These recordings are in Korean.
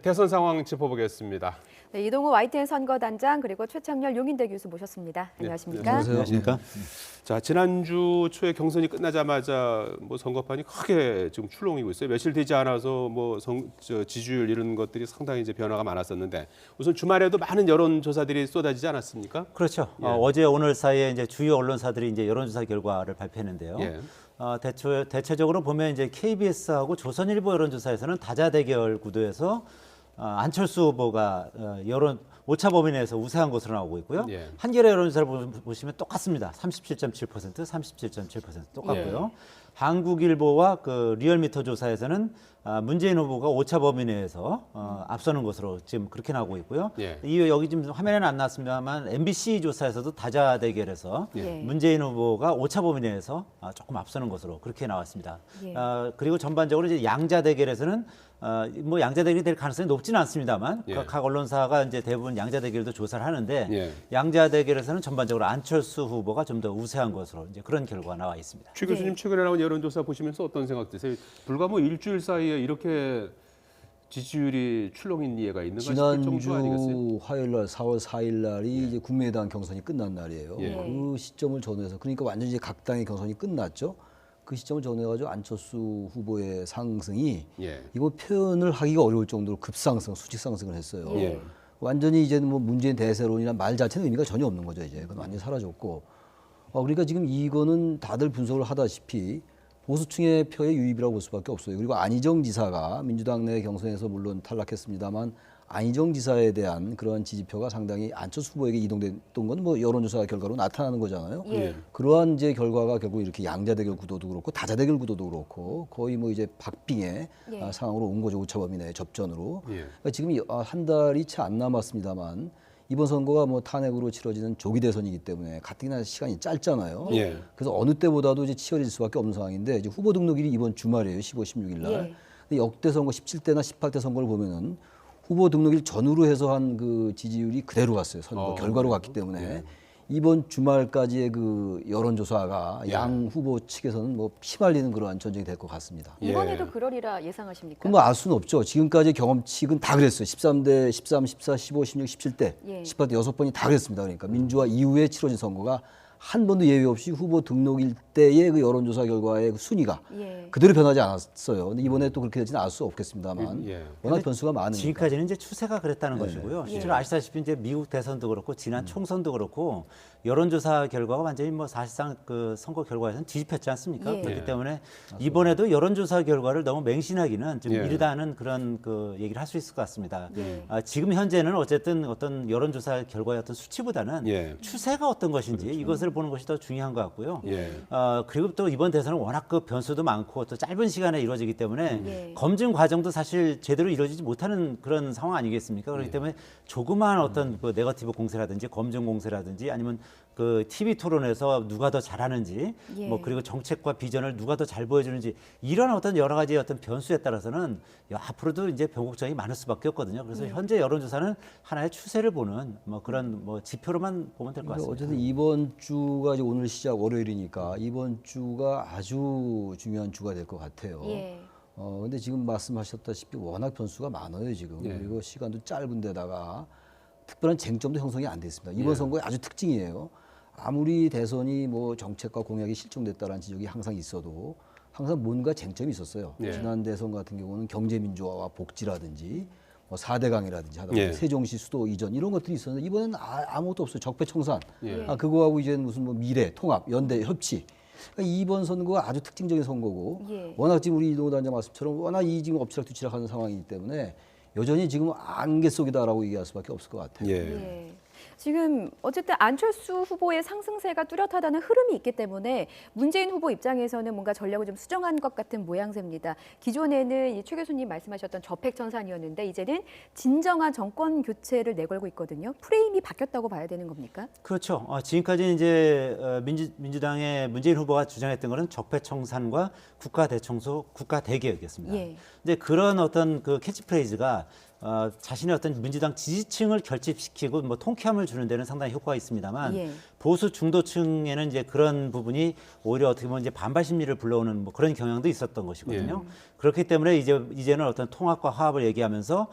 대선 상황 짚어보겠습니다. 네, 이동우 YTN 선거단장 그리고 최창렬 용인대 교수 모셨습니다. 안녕하십니까? 안녕하십니까? 자, 지난주 초에 경선이 끝나자마자 선거판이 크게 지금 출렁이고 있어요. 며칠 되지 않아서 지지율 이런 것들이 상당히 이제 변화가 많았었는데 우선 주말에도 많은 여론조사들이 쏟아지지 않았습니까? 그렇죠. 예. 어제 오늘 사이에 이제 주요 언론사들이 이제 여론조사 결과를 발표했는데요. 예. 대체적으로 보면 이제 KBS하고 조선일보 여론조사에서는 다자대결 구도에서 안철수 후보가 오차 범위 내에서 우세한 것으로 나오고 있고요. 예. 한겨레 여론조사를 보시면 똑같습니다. 37.7%, 37.7% 똑같고요. 한국일보와 그 리얼미터 조사에서는 문재인 후보가 오차 범위 내에서 앞서는 것으로 지금 그렇게 나오고 있고요. 예. 이후 여기 지금 화면에는 안 나왔습니다만 MBC 조사에서도 다자 대결에서 예. 문재인 후보가 오차 범위 내에서 조금 앞서는 것으로 그렇게 나왔습니다. 예. 그리고 전반적으로 이제 양자 대결에서는 양자 대결이 될 가능성이 높지는 않습니다만 예. 각 언론사가 이제 대부분 양자 대결도 조사를 하는데 예. 양자 대결에서는 전반적으로 안철수 후보가 좀 더 우세한 것으로 이제 그런 결과가 나와 있습니다. 최 교수님 최근에 나온 여론조사 보시면서 어떤 생각 드세요? 불과 일주일 사이에 이렇게 지지율이 출렁인 예가 있는가 싶을 정도 아니겠어요? 지난주 화요일 날 4월 4일 날이 이제 국민의당 경선이 끝난 날이에요. 예. 그 시점을 전후해서 그러니까 완전히 이제 각 당의 경선이 끝났죠. 그 시점을 전후해가지고 안철수 후보의 상승이 예. 이거 표현을 하기가 어려울 정도로 급상승, 수직 상승을 했어요. 예. 완전히 이제는 문재인 대세론이란 말 자체는 의미가 전혀 없는 거죠. 이제 그건 완전히 사라졌고. 그러니까 지금 이거는 다들 분석을 하다시피 보수층의 표의 유입이라고 볼 수밖에 없어요. 그리고 안희정 지사가 민주당 내 경선에서 물론 탈락했습니다만 안희정 지사에 대한 그러한 지지표가 상당히 안철수 후보에게 이동됐던 건 여론조사 결과로 나타나는 거잖아요. 예. 그러한 이제 결과가 결국 이렇게 양자대결 구도도 그렇고 다자대결 구도도 그렇고 거의 이제 박빙의 예. 상황으로 온 거죠. 오차범위 내 접전으로. 예. 그러니까 지금 한 달이 채 안 남았습니다만 이번 선거가 탄핵으로 치러지는 조기 대선이기 때문에 가뜩이나 시간이 짧잖아요. 예. 그래서 어느 때보다도 이제 치열해질 수밖에 없는 상황인데 이제 후보 등록일이 이번 주말이에요. 15, 16일 날. 예. 근데 역대 선거 17대나 18대 선거를 보면은 후보 등록일 전후로 해서 한 그 지지율이 그대로 갔어요. 선거 결과로 갔기 때문에 이번 주말까지의 그 여론조사가 예. 양 후보 측에서는 피말리는 그러한 전쟁이 될 것 같습니다. 이번에도 그러리라 예상하십니까? 그럼 알 수는 없죠. 지금까지 경험칙은 다 그랬어요. 13대, 13, 14, 15, 16, 17대, 예. 18대 6번이 다 그랬습니다. 그러니까 민주화 이후에 치러진 선거가 한 번도 예외 없이 후보 등록일 때의 그 여론조사 결과의 그 순위가 예. 그대로 변하지 않았어요. 근데 이번에 또 그렇게 되지는 알 수 없겠습니다만 예. 워낙 변수가 많으니까. 지금까지는 이제 추세가 그랬다는 것이고요. 예. 실제로 아시다시피 이제 미국 대선도 그렇고 지난 총선도 그렇고 여론조사 결과가 완전히 사실상 그 선거 결과에서는 뒤집혔지 않습니까? 예. 그렇기 때문에 이번에도 여론조사 결과를 너무 맹신하기는 좀 예. 이르다는 그런 그 얘기를 할 수 있을 것 같습니다. 예. 지금 현재는 어쨌든 어떤 여론조사 결과의 어떤 수치보다는 예. 추세가 어떤 것인지 그렇죠. 이것을 보는 것이 더 중요한 것 같고요. 예. 그리고 또 이번 대선은 워낙 그 변수도 많고 또 짧은 시간에 이루어지기 때문에 예. 검증 과정도 사실 제대로 이루어지지 못하는 그런 상황 아니겠습니까? 그렇기 때문에 조그마한 어떤 그 네거티브 공세라든지 검증 공세라든지 아니면 그 TV 토론에서 누가 더 잘하는지 예. 그리고 정책과 비전을 누가 더 잘 보여주는지 이런 어떤 여러 가지 어떤 변수에 따라서는 앞으로도 이제 변곡점이 많을 수밖에 없거든요. 그래서 현재 여론조사는 하나의 추세를 보는 그런 지표로만 보면 될 것 그러니까 같습니다. 어쨌든 이번 주가 이제 오늘 시작 월요일이니까 이번 주가 아주 중요한 주가 될 것 같아요. 예. 근데 지금 말씀하셨다시피 워낙 변수가 많아요 지금. 예. 그리고 시간도 짧은데다가 특별한 쟁점도 형성이 안 됐습니다. 이번 예. 선거의 아주 특징이에요. 아무리 대선이 정책과 공약이 실종됐다는 지적이 항상 있어도 항상 뭔가 쟁점이 있었어요. 예. 지난 대선 같은 경우는 경제민주화와 복지라든지 4대강이라든지 하다 보니 예. 세종시 수도 이전 이런 것들이 있었는데 이번에는 아무것도 없어요. 적폐청산. 예. 그거하고 이제 무슨 미래, 통합, 연대, 협치. 그러니까 이번 선거가 아주 특징적인 선거고 예. 워낙 지금 우리 이동호 단장 말씀처럼 워낙 지금 엎치락뒤치락하는 상황이기 때문에 여전히 지금 안개 속이다라고 얘기할 수밖에 없을 것 같아요. 예. 예. 지금 어쨌든 안철수 후보의 상승세가 뚜렷하다는 흐름이 있기 때문에 문재인 후보 입장에서는 뭔가 전략을 좀 수정한 것 같은 모양새입니다. 기존에는 최 교수님 말씀하셨던 저팩천산이었는데 이제는 진정한 정권 교체를 내걸고 있거든요. 프레임이 바뀌었다고 봐야 되는 겁니까? 그렇죠. 지금까지 이제 민주당의 문재인 후보가 주장했던 것은 적폐청산과 국가대청소, 국가대개혁이었습니다. 예. 이제 그런 어떤 그 캐치프레이즈가 자신의 어떤 민주당 지지층을 결집시키고 통쾌함을 주는 데는 상당히 효과가 있습니다만 예. 보수 중도층에는 이제 그런 부분이 오히려 어떻게 보면 이제 반발 심리를 불러오는 그런 경향도 있었던 것이거든요. 그렇기 때문에 이제는 어떤 통합과 화합을 얘기하면서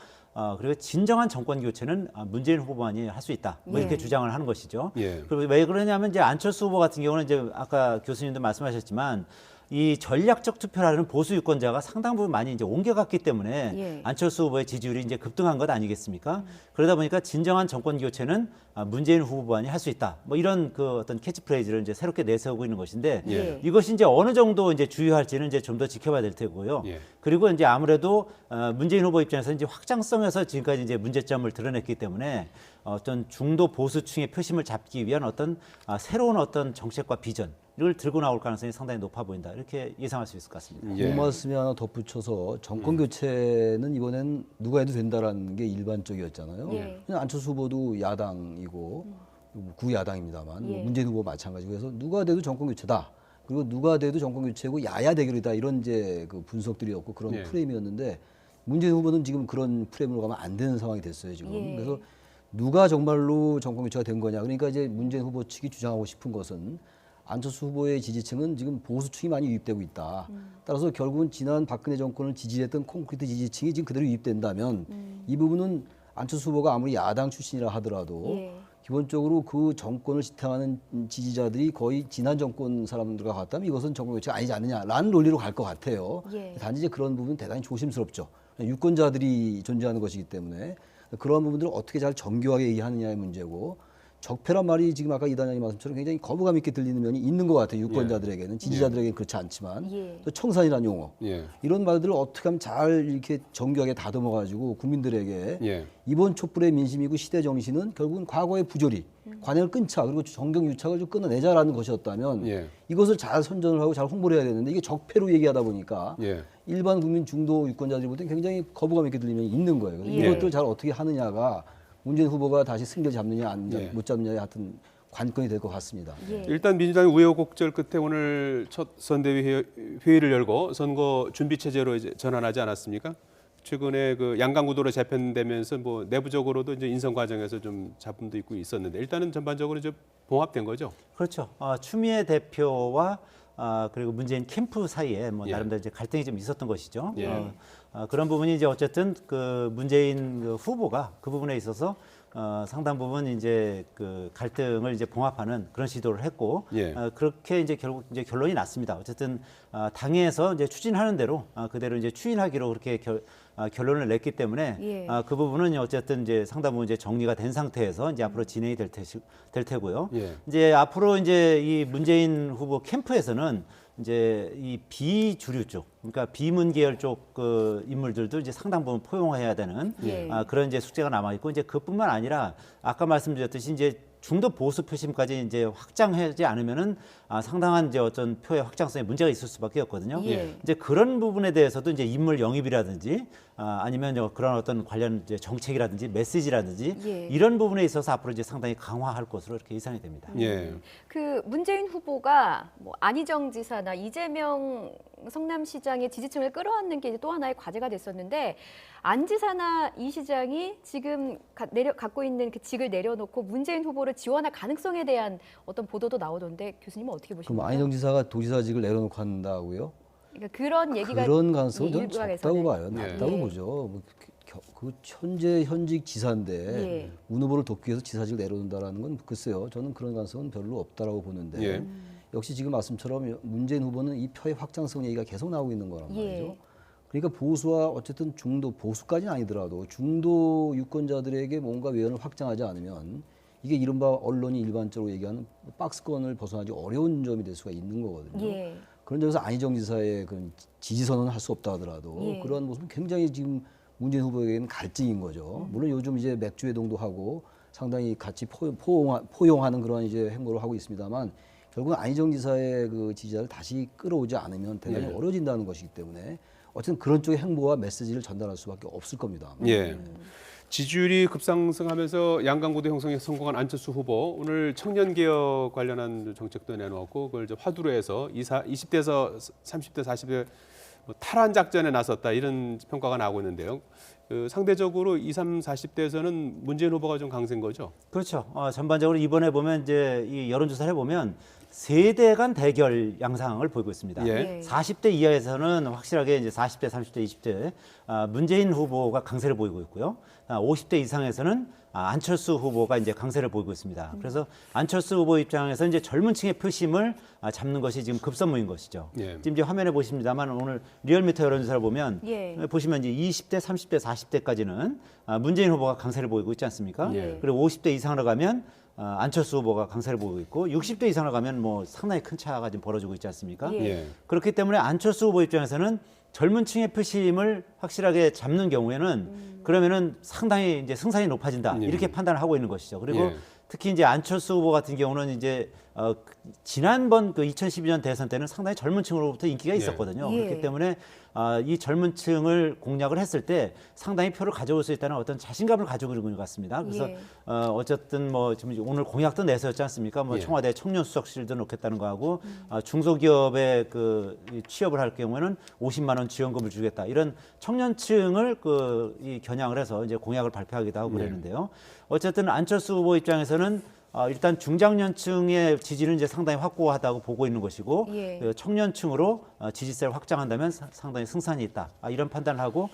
그리고 진정한 정권 교체는 문재인 후보만이 할 수 있다. 뭐 이렇게 예. 주장을 하는 것이죠. 예. 그리고 왜 그러냐면 이제 안철수 후보 같은 경우는 이제 아까 교수님도 말씀하셨지만 이 전략적 투표라는 보수 유권자가 상당 부분 많이 이제 옮겨갔기 때문에 예. 안철수 후보의 지지율이 이제 급등한 것 아니겠습니까? 그러다 보니까 진정한 정권 교체는 문재인 후보만이 할 수 있다. 뭐 이런 그 어떤 캐치프레이즈를 이제 새롭게 내세우고 있는 것인데 예. 이것이 이제 어느 정도 이제 주요할지는 이제 좀 더 지켜봐야 될 테고요. 예. 그리고 이제 아무래도 문재인 후보 입장에서 이제 확장성에서 지금까지 이제 문제점을 드러냈기 때문에 어떤 중도 보수층의 표심을 잡기 위한 어떤 새로운 어떤 정책과 비전을 들고 나올 가능성이 상당히 높아 보인다. 이렇게 예상할 수 있을 것 같습니다. 예. 그 말씀에 하나 덧붙여서 정권 교체는 이번엔 누가 해도 된다라는 게 일반적이었잖아요. 예. 그냥 안철수 후보도 야당이고 구야당입니다만 예. 문재인 후보 마찬가지고 해서 누가 돼도 정권 교체다. 그리고 누가 돼도 정권 교체고 야야 대결이다 이런 이제 그 분석들이었고 그런 예. 프레임이었는데 문재인 후보는 지금 그런 프레임으로 가면 안 되는 상황이 됐어요 지금. 예. 그래서 누가 정말로 정권 교체가 된 거냐. 그러니까 이제 문재인 후보 측이 주장하고 싶은 것은 안철수 후보의 지지층은 지금 보수층이 많이 유입되고 있다. 따라서 결국은 지난 박근혜 정권을 지지했던 콘크리트 지지층이 지금 그대로 유입된다면 이 부분은 안철수 후보가 아무리 야당 출신이라 하더라도 예. 기본적으로 그 정권을 지탱하는 지지자들이 거의 지난 정권 사람들과 같다면 이것은 정권 교체가 아니지 않느냐라는 논리로 갈 것 같아요. 예. 단지 이제 그런 부분 대단히 조심스럽죠. 유권자들이 존재하는 것이기 때문에 그런 부분들을 어떻게 잘 정교하게 얘기하느냐의 문제고 적폐란 말이 지금 아까 이단장님 말씀처럼 굉장히 거부감 있게 들리는 면이 있는 것 같아요. 유권자들에게는 지지자들에게는 그렇지 않지만 예. 또 청산이라는 용어 예. 이런 말들을 어떻게 하면 잘 이렇게 정교하게 다듬어가지고 국민들에게 예. 이번 촛불의 민심이고 시대 정신은 결국은 과거의 부조리, 관행을 끊자 그리고 정경 유착을 좀 끊어내자라는 것이었다면 예. 이것을 잘 선전을 하고 잘 홍보를 해야 되는데 이게 적폐로 얘기하다 보니까 예. 일반 국민 중도 유권자들이 볼 때 굉장히 거부감 있게 들리면 있는 거예요. 그래서 예. 이것들 잘 어떻게 하느냐가 문재인 후보가 다시 승리를 잡느냐 예. 못 잡느냐의 하여튼 관건이 될 것 같습니다. 예. 일단 민주당이 우여곡절 끝에 오늘 첫 선대위 회의를 열고 선거 준비 체제로 이제 전환하지 않았습니까? 최근에 그 양강구도로 재편되면서 뭐 내부적으로도 이제 인선 과정에서 좀 잡음도 있고 있었는데 일단은 전반적으로 이제 봉합된 거죠. 그렇죠. 추미애 대표와 그리고 문재인 캠프 사이에 뭐 예. 나름대로 이제 갈등이 좀 있었던 것이죠. 예. 그런 부분이 이제 어쨌든 그 문재인 그 후보가 그 부분에 있어서 상당 부분 이제 그 갈등을 이제 봉합하는 그런 시도를 했고 예. 그렇게 이제 결국 이제 결론이 났습니다. 어쨌든 당에서 이제 추진하는 대로 그대로 이제 추인하기로 그렇게 결론을 냈기 때문에 예. 그 부분은 어쨌든 이제 상당 부분 이제 정리가 된 상태에서 이제 앞으로 진행이 될 테고요. 예. 이제 앞으로 이제 이 문재인 후보 캠프에서는 이제 이 비주류 쪽, 그러니까 비문 계열 쪽 그 인물들도 이제 상당 부분 포용해야 되는 예. 그런 이제 숙제가 남아 있고 이제 그뿐만 아니라 아까 말씀드렸듯이 이제 중도 보수 표심까지 이제 확장하지 않으면은 상당한 이제 어떤 표의 확장성에 문제가 있을 수밖에 없거든요. 예. 이제 그런 부분에 대해서도 이제 인물 영입이라든지 아니면 그런 어떤 관련 이제 정책이라든지 메시지라든지 예. 이런 부분에 있어서 앞으로 이제 상당히 강화할 것으로 이렇게 예상이 됩니다. 예. 그 문재인 후보가 뭐 안희정 지사나 이재명 성남시장의 지지층을 끌어안는 게 또 하나의 과제가 됐었는데 안 지사나 이 시장이 지금 갖고 있는 그 직을 내려놓고 문재인 후보를 지원할 가능성에 대한 어떤 보도도 나오던데 교수님은 어떻게 그럼 보십니까? 안희정 지사가 도지사직을 내려놓고 한다고요? 그러니까 그런 얘기가 그런 가능성은 저는 일각에서는. 적다고 봐요. 예. 낮다고 예. 보죠. 뭐 그 현직 지사인데 예. 문 후보를 돕기 위해서 지사직을 내려놓는다라는 건 글쎄요. 저는 그런 가능성은 별로 없다라고 보는데 예. 역시 지금 말씀처럼 문재인 후보는 이 표의 확장성 얘기가 계속 나오고 있는 거란 말이죠. 예. 그러니까 보수와 어쨌든 중도 보수까지는 아니더라도 중도 유권자들에게 뭔가 외연을 확장하지 않으면 이게 이른바 언론이 일반적으로 얘기하는 박스권을 벗어나기 어려운 점이 될 수가 있는 거거든요. 예. 그런 점에서 안희정 지사의 그 지지선언을 할 수 없다 하더라도 예. 그런 모습은 굉장히 지금 문재인 후보에게는 갈증인 거죠. 물론 요즘 이제 맥주 회동도 하고 상당히 같이 포용하는 그런 이제 행보를 하고 있습니다만 결국은 안희정 지사의 그 지지자를 다시 끌어오지 않으면 대단히 예. 어려워진다는 것이기 때문에 어쨌든 그런 쪽의 행보와 메시지를 전달할 수밖에 없을 겁니다. 예. 지지율이 급상승하면서 양강구도 형성에 성공한 안철수 후보 오늘 청년 개혁 관련한 정책도 내놓았고 그걸 이제 화두로 해서 20대에서 30대 40대 뭐 탈환 작전에 나섰다 이런 평가가 나오고 있는데요. 상대적으로 20, 30, 40대에서는 문재인 후보가 좀 강세인 거죠. 그렇죠. 전반적으로 이번에 보면 이제 이 여론조사를 해보면 세대 간 대결 양상을 보이고 있습니다. 예. 40대 이하에서는 확실하게 이제 40대, 30대, 20대 문재인 후보가 강세를 보이고 있고요. 50대 이상에서는 안철수 후보가 이제 강세를 보이고 있습니다. 그래서 안철수 후보 입장에서 이제 젊은 층의 표심을 잡는 것이 지금 급선무인 것이죠. 예. 지금 이제 화면에 보십니다만 오늘 리얼미터 여론조사를 보면 예. 보시면 이제 20대, 30대, 40대까지는 문재인 후보가 강세를 보이고 있지 않습니까? 예. 그리고 50대 이상으로 가면 안철수 후보가 강세를 보이고 있고 60대 이상으로 가면 뭐 상당히 큰 차가 지금 벌어지고 있지 않습니까? 예. 예. 그렇기 때문에 안철수 후보 입장에서는 젊은 층의 표심을 확실하게 잡는 경우에는 그러면은 상당히 이제 승산이 높아진다 이렇게 판단을 하고 있는 것이죠. 그리고 예. 특히 이제 안철수 후보 같은 경우는 이제 지난번 그 2012년 대선 때는 상당히 젊은 층으로부터 인기가 예. 있었거든요. 예. 그렇기 때문에 이 젊은 층을 공략을 했을 때 상당히 표를 가져올 수 있다는 어떤 자신감을 가지고 있는 것 같습니다. 그래서 예. 어쨌든 뭐 지금 오늘 공약도 내세웠지 않습니까? 뭐 예. 청와대 청년 수석실도 놓겠다는 거 하고 중소기업에 그 취업을 할 경우에는 50만 원 지원금을 주겠다 이런 청년층을 이 겨냥을 해서 이제 공약을 발표하기도 하고 그랬는데요. 어쨌든 안철수 후보 입장에서는 일단 중장년층의 지지는 이제 상당히 확고하다고 보고 있는 것이고 예. 그 청년층으로 지지세를 확장한다면 상당히 승산이 있다 이런 판단을 하고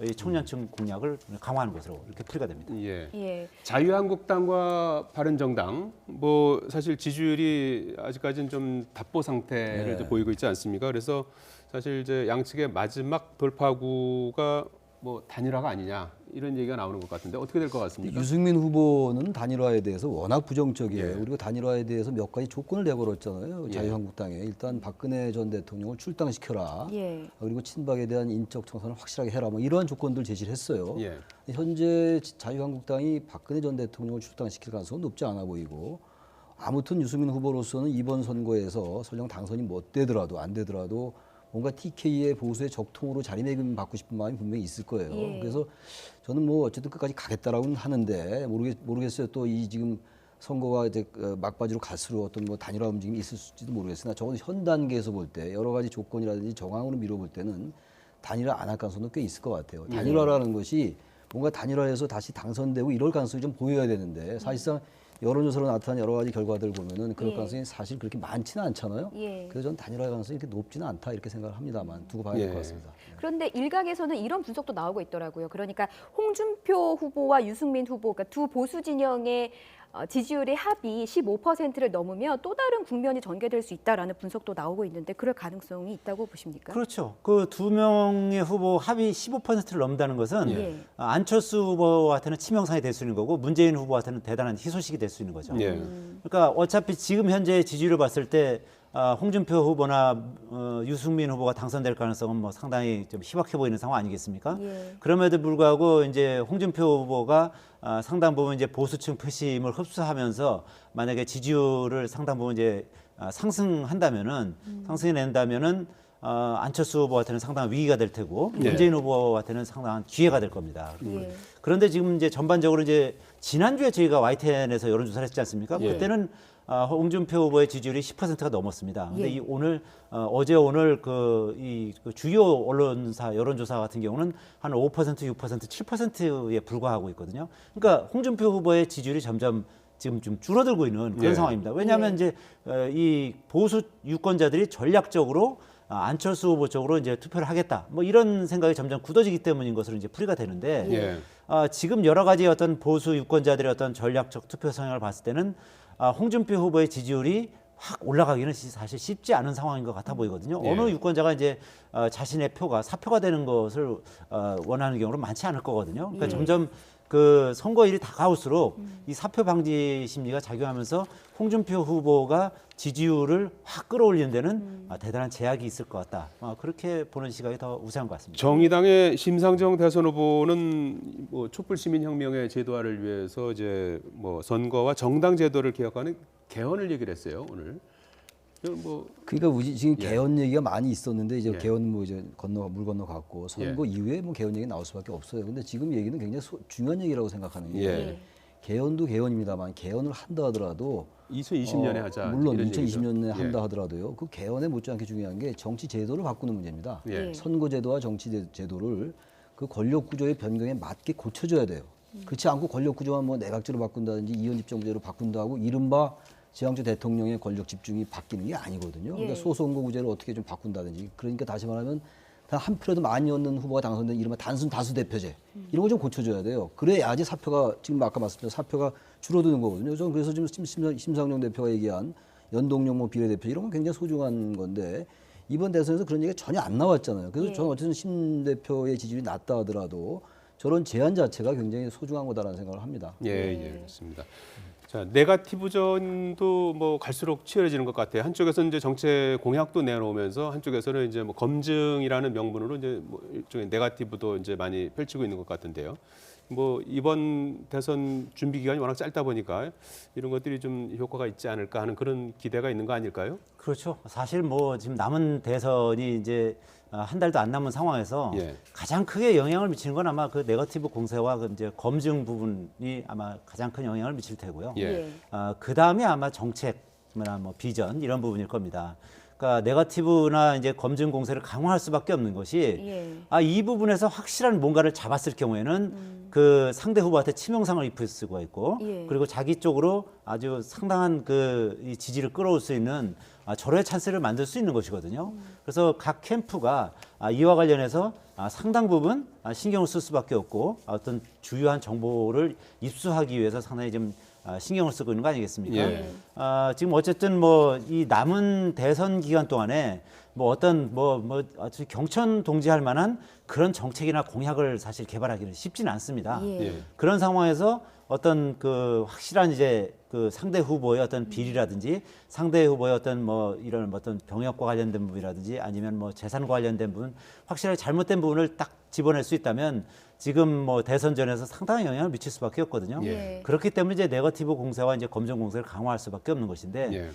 이 청년층 공략을 강화하는 것으로 이렇게 풀이가 됩니다. 예. 예. 자유한국당과 바른정당 뭐 사실 지지율이 아직까지는 좀 답보 상태를 이제 보이고 있지 않습니까? 그래서 사실 이제 양측의 마지막 돌파구가 뭐 단일화가 아니냐 이런 얘기가 나오는 것 같은데 어떻게 될 것 같습니까? 유승민 후보는 단일화에 대해서 워낙 부정적이에요. 예. 그리고 단일화에 대해서 몇 가지 조건을 내걸었잖아요. 예. 자유한국당에 일단 박근혜 전 대통령을 출당시켜라. 예. 그리고 친박에 대한 인적 청산을 확실하게 해라. 뭐 이러한 조건들 제시를 했어요. 예. 현재 자유한국당이 박근혜 전 대통령을 출당시킬 가능성은 높지 않아 보이고 아무튼 유승민 후보로서는 이번 선거에서 설령 당선이 못 되더라도 안 되더라도 뭔가 TK의 보수의 적통으로 자리매김 받고 싶은 마음이 분명히 있을 거예요. 예. 그래서 저는 뭐 어쨌든 끝까지 가겠다라고는 하는데 모르겠어요. 또 이 지금 선거가 이제 막바지로 갈수록 어떤 뭐 단일화 움직임이 있을지도 모르겠으나 적어도 현 단계에서 볼 때 여러 가지 조건이라든지 정황으로 미뤄볼 때는 단일화 안 할 가능성도 꽤 있을 것 같아요. 단일화라는 것이 뭔가 단일화해서 다시 당선되고 이럴 가능성이 좀 보여야 되는데 사실상 여론조사로 나타난 여러 가지 결과들 보면은 그럴 예. 가능성이 사실 그렇게 많지는 않잖아요. 예. 그래서 저는 단일화 가능성이 그렇게 높지는 않다 이렇게 생각을 합니다만 두고 봐야 될 것 예. 같습니다. 그런데 일각에서는 이런 분석도 나오고 있더라고요. 그러니까 홍준표 후보와 유승민 후보, 그러니까 두 보수 진영의 지지율의 합이 15%를 넘으면 또 다른 국면이 전개될 수 있다라는 분석도 나오고 있는데 그럴 가능성이 있다고 보십니까? 그렇죠. 그 두 명의 후보 합이 15%를 넘는다는 것은 예. 안철수 후보한테는 치명상이 될 수 있는 거고 문재인 후보한테는 대단한 희소식이 될 수 있는 거죠. 예. 그러니까 어차피 지금 현재 지지율을 봤을 때 홍준표 후보나 유승민 후보가 당선될 가능성은 뭐 상당히 좀 희박해 보이는 상황 아니겠습니까? 예. 그럼에도 불구하고 이제 홍준표 후보가 상당 부분 이제 보수층 표심을 흡수하면서 만약에 지지율을 상당 부분 이제 상승한다면은 상승해낸다면은 안철수 후보한테는 상당한 위기가 될 테고 예. 문재인 후보한테는 상당한 기회가 될 겁니다. 예. 그런데 지금 이제 전반적으로 이제 지난주에 저희가 YTN에서 여론조사를 했지 않습니까? 예. 그때는 홍준표 후보의 지지율이 10%가 넘었습니다. 근데 예. 이 오늘 어제 오늘 그 주요 언론사 여론조사 같은 경우는 한 5%, 6%, 7%에 불과하고 있거든요. 그러니까 홍준표 후보의 지지율이 점점 지금 좀 줄어들고 있는 그런 예. 상황입니다. 왜냐하면 예. 이제 이 보수 유권자들이 전략적으로 안철수 후보 쪽으로 이제 투표를 하겠다. 뭐 이런 생각이 점점 굳어지기 때문인 것으로 이제 풀이가 되는데 예. 지금 여러 가지 어떤 보수 유권자들의 어떤 전략적 투표 성향을 봤을 때는 홍준표 후보의 지지율이 확 올라가기는 사실 쉽지 않은 상황인 것 같아 보이거든요. 예. 어느 유권자가 이제 자신의 표가 사표가 되는 것을 원하는 경우는 많지 않을 거거든요. 그러니까 예. 점점 그 선거일이 다가올수록 이 사표 방지 심리가 작용하면서 홍준표 후보가 지지율을 확 끌어올리는 데는 대단한 제약이 있을 것 같다. 그렇게 보는 시각이 더 우세한 것 같습니다. 정의당의 심상정 대선 후보는 뭐 촛불 시민 혁명의 제도화를 위해서 이제 뭐 선거와 정당 제도를 개혁하는 개헌을 얘기를 했어요 오늘. 이건 뭐 그러니까 우리 지금 예. 개헌 얘기가 많이 있었는데 이제 예. 개헌 뭐 이제 물 건너 갔고 선거 예. 이후에 뭐 개헌 얘기 나올 수밖에 없어요. 근데 지금 얘기는 굉장히 중요한 얘기라고 생각하는 게 예. 개헌도 개헌입니다만 개헌을 한다 하더라도 2020년에 하자. 물론 이런 얘기죠. 2020년에 예. 한다 하더라도요. 그 개헌에 못지않게 중요한 게 정치 제도를 바꾸는 문제입니다. 예. 예. 선거 제도와 정치 제도를 그 권력 구조의 변경에 맞게 고쳐줘야 돼요. 그렇지 않고 권력 구조만 뭐 내각제로 바꾼다든지 이원 집정제로 바꾼다고 이른바 지향적 대통령의 권력 집중이 바뀌는 게 아니거든요. 그러니까 예. 소선거 구제를 어떻게 좀 바꾼다든지 그러니까 다시 말하면 단 한 표라도 많이 얻는 후보가 당선된 이른바 단순 다수 대표제 이런 거 좀 고쳐줘야 돼요. 그래야지 사표가 지금 아까 말씀드린 사표가 줄어드는 거거든요. 저는 그래서 지금 심상정 대표가 얘기한 연동형 뭐 비례대표 이런 건 굉장히 소중한 건데 이번 대선에서 그런 얘기가 전혀 안 나왔잖아요. 그래서 예. 저는 어쨌든 심 대표의 지지율이 낮다 하더라도 저런 제안 자체가 굉장히 소중한 거다라는 생각을 합니다. 예, 그렇습니다. 자, 네거티브전도 뭐 갈수록 치열해지는 것 같아요. 한쪽에서는 이제 정책 공약도 내놓으면서 한쪽에서는 이제 뭐 검증이라는 명분으로 이제 뭐 일종의 네거티브도 이제 많이 펼치고 있는 것 같은데요. 뭐 이번 대선 준비 기간이 워낙 짧다 보니까 이런 것들이 좀 효과가 있지 않을까 하는 그런 기대가 있는 거 아닐까요? 그렇죠. 사실 뭐 지금 남은 대선이 이제 한 달도 안 남은 상황에서 예. 가장 가장 크게 영향을 미치는 건 아마 그 네거티브 공세와 그 이제 검증 부분이 아마 가장 큰 영향을 미칠 테고요. 예. 그 다음에 아마 정책이나 뭐 비전 이런 부분일 겁니다. 그러니까 네거티브나 이제 검증 공세를 강화할 수밖에 없는 것이 예. 이 부분에서 확실한 뭔가를 잡았을 경우에는 그 상대 후보한테 치명상을 입힐 수가 있고 예. 그리고 자기 쪽으로 아주 상당한 이 지지를 끌어올 수 있는 절호의 찬스를 만들 수 있는 것이거든요. 그래서 각 캠프가 이와 관련해서 상당 부분 신경을 쓸 수밖에 없고 어떤 주요한 정보를 입수하기 위해서 상당히 좀 신경을 쓰고 있는 거 아니겠습니까? 예. 지금 어쨌든 뭐 이 남은 대선 기간 동안에 뭐 어떤 아주 경천 동지할 만한 그런 정책이나 공약을 사실 개발하기는 쉽지는 않습니다. 예. 예. 그런 상황에서 어떤 그 확실한 이제 그 상대 후보의 어떤 비리라든지 상대 후보의 어떤 뭐 이런 어떤 병역과 관련된 부분이라든지 아니면 뭐 재산과 관련된 부분 확실하게 잘못된 부분을 딱 집어낼 수 있다면 지금 뭐 대선전에서 상당한 영향을 미칠 수밖에 없거든요. 예. 그렇기 때문에 이제 네거티브 공세와 이제 검증 공세를 강화할 수밖에 없는 것인데 예.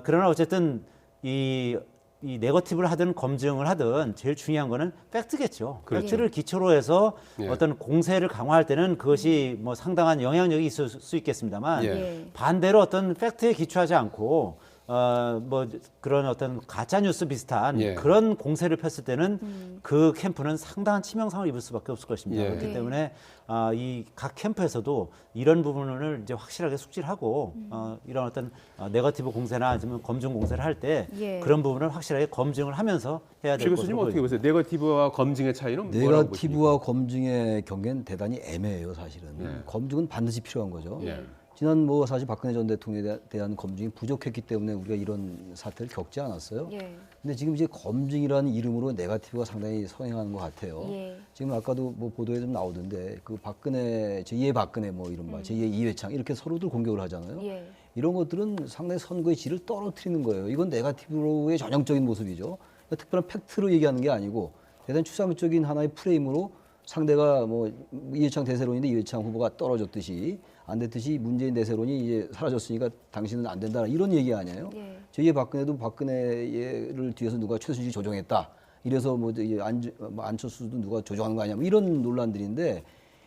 그러나 어쨌든 이 네거티브를 하든 검증을 하든 제일 중요한 거는 팩트겠죠. 그렇죠. 팩트를 기초로 해서 예. 어떤 공세를 강화할 때는 그것이 뭐 상당한 영향력이 있을 수 있겠습니다만 예. 예. 반대로 어떤 팩트에 기초하지 않고 뭐 그런 어떤 가짜 뉴스 비슷한 예. 그런 공세를 폈을 때는 그 캠프는 상당한 치명상을 입을 수밖에 없을 것입니다. 예. 그렇기 예. 때문에 이 각 캠프에서도 이런 부분을 이제 확실하게 숙지하고 이런 어떤 네거티브 공세나 아니면 검증 공세를 할 때 예. 그런 부분을 확실하게 검증을 하면서 해야 최 될 교수님 것으로 어떻게 보입니다. 보세요? 네거티브와 검증의 차이는 뭐라고 보십니까? 네거티브와 검증의 경계는 대단히 애매해요, 사실은. 예. 검증은 반드시 필요한 거죠. 예. 지난 뭐 사실 박근혜 전 대통령에 대한 검증이 부족했기 때문에 우리가 이런 사태를 겪지 않았어요. 예. 근데 지금 이제 검증이라는 이름으로 네거티브가 상당히 성행하는 것 같아요. 예. 지금 아까도 뭐 보도에 좀 나오던데 그 박근혜 제2의 박근혜 뭐 이른바 제2의 이회창 이렇게 서로들 공격을 하잖아요. 예. 이런 것들은 상당히 선거의 질을 떨어뜨리는 거예요. 이건 네거티브로의 전형적인 모습이죠. 그러니까 특별한 팩트로 얘기하는 게 아니고 대단히 추상적인 하나의 프레임으로 상대가 뭐 이회창 대세론인데 이회창 후보가 떨어졌듯이 안 됐듯이 문재인 대세론이 이제 사라졌으니까 당신은 안 된다 이런 얘기 아니에요. 예. 제2의 박근혜도 박근혜를 뒤에서 누가 최순실 조종했다. 이래서 뭐 안철수도 누가 조종하는 거 아니야. 뭐 이런 논란들인데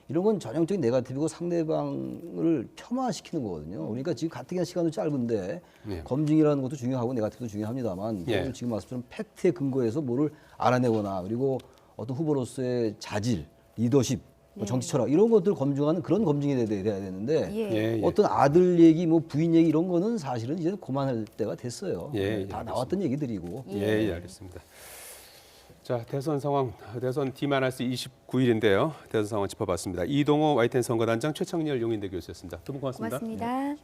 이런 건 전형적인 네거티브고 상대방을 폄하시키는 거거든요. 그러니까 지금 가뜩이나 시간도 짧은데 예. 검증이라는 것도 중요하고 네거티브도 중요합니다만 예. 그걸 지금 말씀처럼 팩트에 근거해서 뭐를 알아내거나 그리고 어떤 후보로서의 자질, 리더십, 뭐 정치 철학 이런 것들을 검증하는 그런 검증이 돼야 되는데 예. 예, 예. 어떤 아들 얘기, 뭐 부인 얘기 이런 거는 사실은 이제 그만할 때가 됐어요. 예, 다 예, 나왔던 얘기들이고. 예, 알겠습니다. 자, 대선 상황, 대선 D-29일인데요. 대선 상황 짚어봤습니다. 이동호 YTN 선거단장 최창렬 용인대 교수였습니다. 두 분 고맙습니다. 고맙습니다.